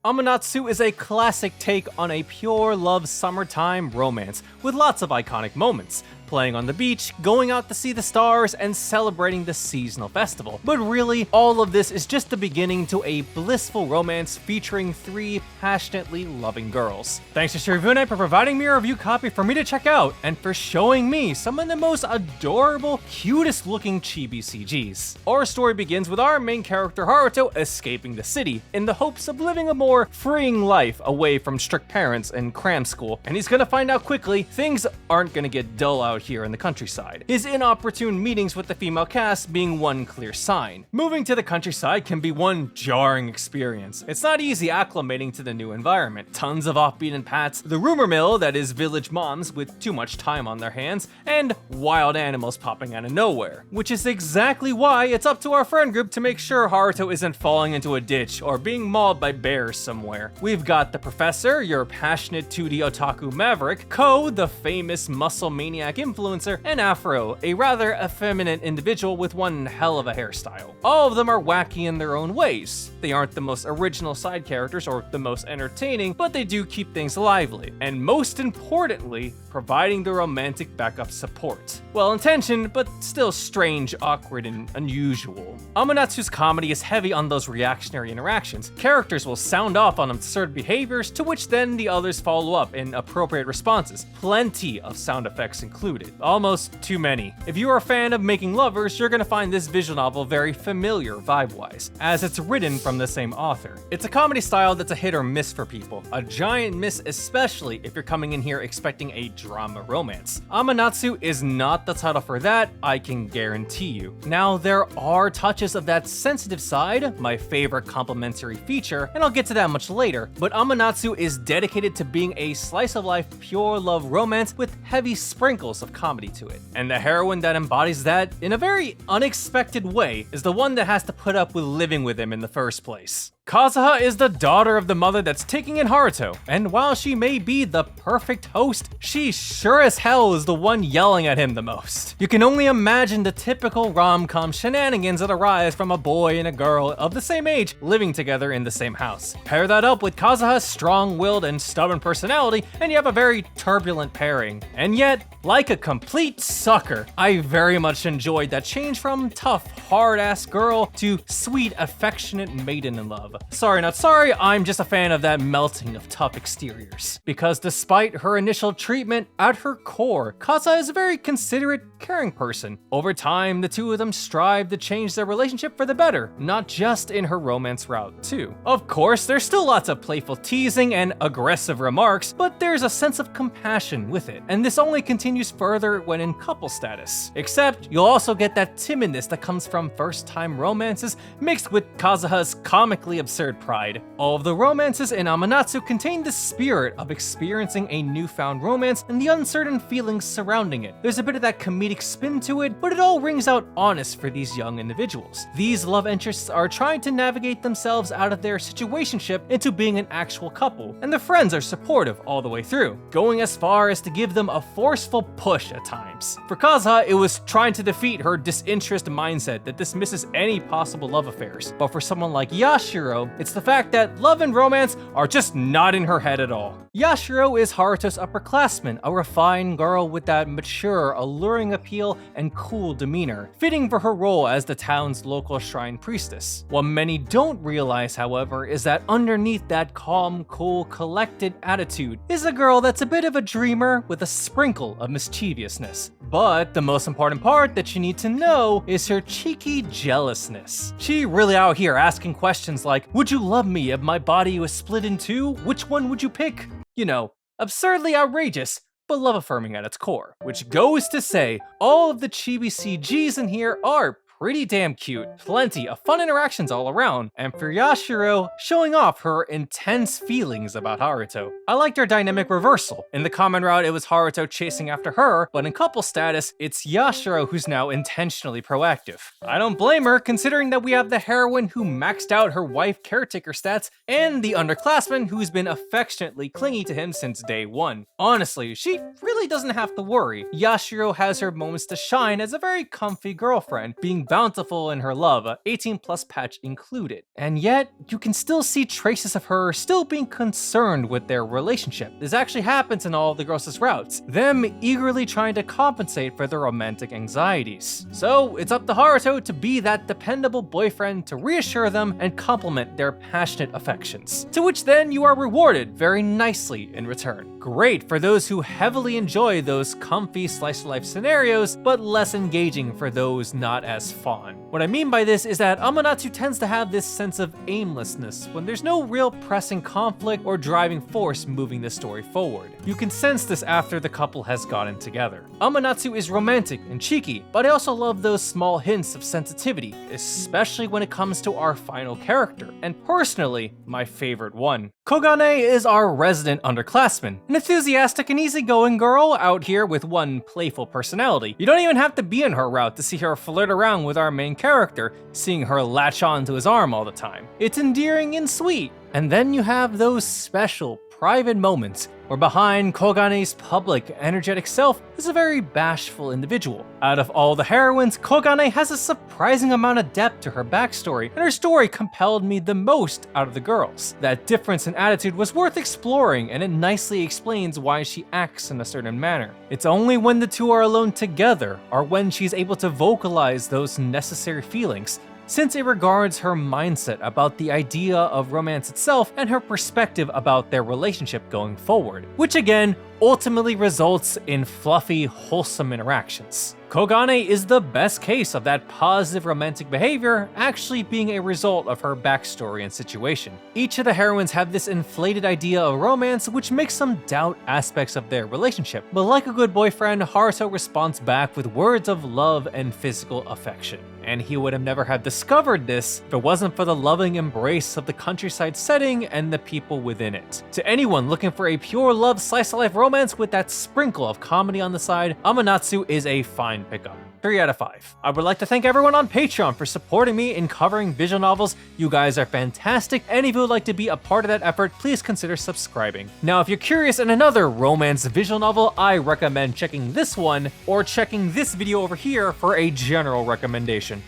Amanatsu is a classic take on a pure love summertime romance with lots of iconic moments. Playing on the beach, going out to see the stars, and celebrating the seasonal festival. But really, all of this is just the beginning to a blissful romance featuring 3 passionately loving girls. Thanks to Shirivune for providing me a review copy for me to check out, and for showing me some of the most adorable, cutest looking chibi CGs. Our story begins with our main character Haruto escaping the city, in the hopes of living a more freeing life away from strict parents and cram school, and he's gonna find out quickly things aren't gonna get dull out here in the countryside. His inopportune meetings with the female cast being one clear sign. Moving to the countryside can be one jarring experience. It's not easy acclimating to the new environment. Tons of offbeaten paths, the rumor mill that is village moms with too much time on their hands, and wild animals popping out of nowhere. Which is exactly why it's up to our friend group to make sure Haruto isn't falling into a ditch or being mauled by bears somewhere. We've got the professor, your passionate 2D otaku maverick, Ko, the famous muscle maniac influencer, and Afro, a rather effeminate individual with one hell of a hairstyle. All of them are wacky in their own ways. They aren't the most original side characters or the most entertaining, but they do keep things lively, and most importantly, providing the romantic backup support. Well-intentioned, but still strange, awkward, and unusual. Amanatsu's comedy is heavy on those reactionary interactions. Characters will sound off on absurd behaviors, to which then the others follow up in appropriate responses. Plenty of sound effects included. Almost too many. If you are a fan of making lovers, you're gonna find this visual novel very familiar vibe-wise, as it's written from the same author. It's a comedy style that's a hit or miss for people. A giant miss, especially if you're coming in here expecting a drama romance. Amanatsu is not the title for that, I can guarantee you. Now, there are touches of that sensitive side, my favorite complimentary feature, and I'll get to that much later, but Amanatsu is dedicated to being a slice-of-life pure love romance with heavy sprinkles of comedy to it. And the heroine that embodies that in a very unexpected way is the one that has to put up with living with him in the first place. Kaza is the daughter of the mother that's taking in Haruto, and while she may be the perfect host, she sure as hell is the one yelling at him the most. You can only imagine the typical rom-com shenanigans that arise from a boy and a girl of the same age living together in the same house. Pair that up with Kazuha's strong-willed and stubborn personality, and you have a very turbulent pairing. And yet, like a complete sucker, I very much enjoyed that change from tough, hard-ass girl to sweet, affectionate maiden in love. Sorry, not sorry, I'm just a fan of that melting of tough exteriors. Because despite her initial treatment, at her core, Kaza is a very considerate, caring person. Over time, the two of them strive to change their relationship for the better, not just in her romance route too. Of course, there's still lots of playful teasing and aggressive remarks, but there's a sense of compassion with it, and this only continues further when in couple status. Except, you'll also get that timidness that comes from first-time romances mixed with Kazuha's comically absurd pride. All of the romances in Amanatsu contain the spirit of experiencing a newfound romance and the uncertain feelings surrounding it. There's a bit of that comedic spin to it, but it all rings out honest for these young individuals. These love interests are trying to navigate themselves out of their situationship into being an actual couple, and the friends are supportive all the way through, going as far as to give them a forceful push at times. For Kaza, it was trying to defeat her disinterest mindset that dismisses any possible love affairs, but for someone like Yashiro, it's the fact that love and romance are just not in her head at all. Yashiro is Haruto's upperclassman, a refined girl with that mature, alluring appeal and cool demeanor, fitting for her role as the town's local shrine priestess. What many don't realize, however, is that underneath that calm, cool, collected attitude is a girl that's a bit of a dreamer with a sprinkle of mischievousness. But the most important part that you need to know is her cheeky jealousness. She really out here asking questions like, would you love me if my body was split in two? Which one would you pick? You know, absurdly outrageous, but love-affirming at its core. Which goes to say, all of the chibi CGs in here are pretty damn cute. Plenty of fun interactions all around, and for Yashiro, showing off her intense feelings about Haruto. I liked her dynamic reversal. In the common route, it was Haruto chasing after her, but in couple status, it's Yashiro who's now intentionally proactive. I don't blame her, considering that we have the heroine who maxed out her wife caretaker stats, and the underclassman who's been affectionately clingy to him since day one. Honestly, she really doesn't have to worry. Yashiro has her moments to shine as a very comfy girlfriend, being bountiful in her love, 18+ patch included. And yet, you can still see traces of her still being concerned with their relationship. This actually happens in all of the girls' routes, them eagerly trying to compensate for their romantic anxieties. So it's up to Haruto to be that dependable boyfriend to reassure them and complement their passionate affections, to which then you are rewarded very nicely in return. Great for those who heavily enjoy those comfy slice-of-life scenarios, but less engaging for those not as fond. What I mean by this is that Amanatsu tends to have this sense of aimlessness when there's no real pressing conflict or driving force moving the story forward. You can sense this after the couple has gotten together. Amanatsu is romantic and cheeky, but I also love those small hints of sensitivity, especially when it comes to our final character, and personally, my favorite one. Kogan is our resident underclassman, an enthusiastic and easygoing girl out here with one playful personality. You don't even have to be in her route to see her flirt around with our main character, seeing her latch on to his arm all the time. It's endearing and sweet. And then you have those special, private moments where behind Kogane's public, energetic self is a very bashful individual. Out of all the heroines, Kogane has a surprising amount of depth to her backstory, and her story compelled me the most out of the girls. That difference in attitude was worth exploring, and it nicely explains why she acts in a certain manner. It's only when the two are alone together, or when she's able to vocalize those necessary feelings, since it regards her mindset about the idea of romance itself and her perspective about their relationship going forward, which again ultimately results in fluffy, wholesome interactions. Kogane is the best case of that positive romantic behavior actually being a result of her backstory and situation. Each of the heroines have this inflated idea of romance which makes them doubt aspects of their relationship, but like a good boyfriend, Haruto responds back with words of love and physical affection. And he would have never have discovered this if it wasn't for the loving embrace of the countryside setting and the people within it. To anyone looking for a pure love slice-of-life romance with that sprinkle of comedy on the side, Amanatsu is a fine pickup. 3 out of 5. I would like to thank everyone on Patreon for supporting me in covering visual novels. You guys are fantastic, and if you would like to be a part of that effort, please consider subscribing. Now, if you're curious in another romance visual novel, I recommend checking this one, or checking this video over here for a general recommendation.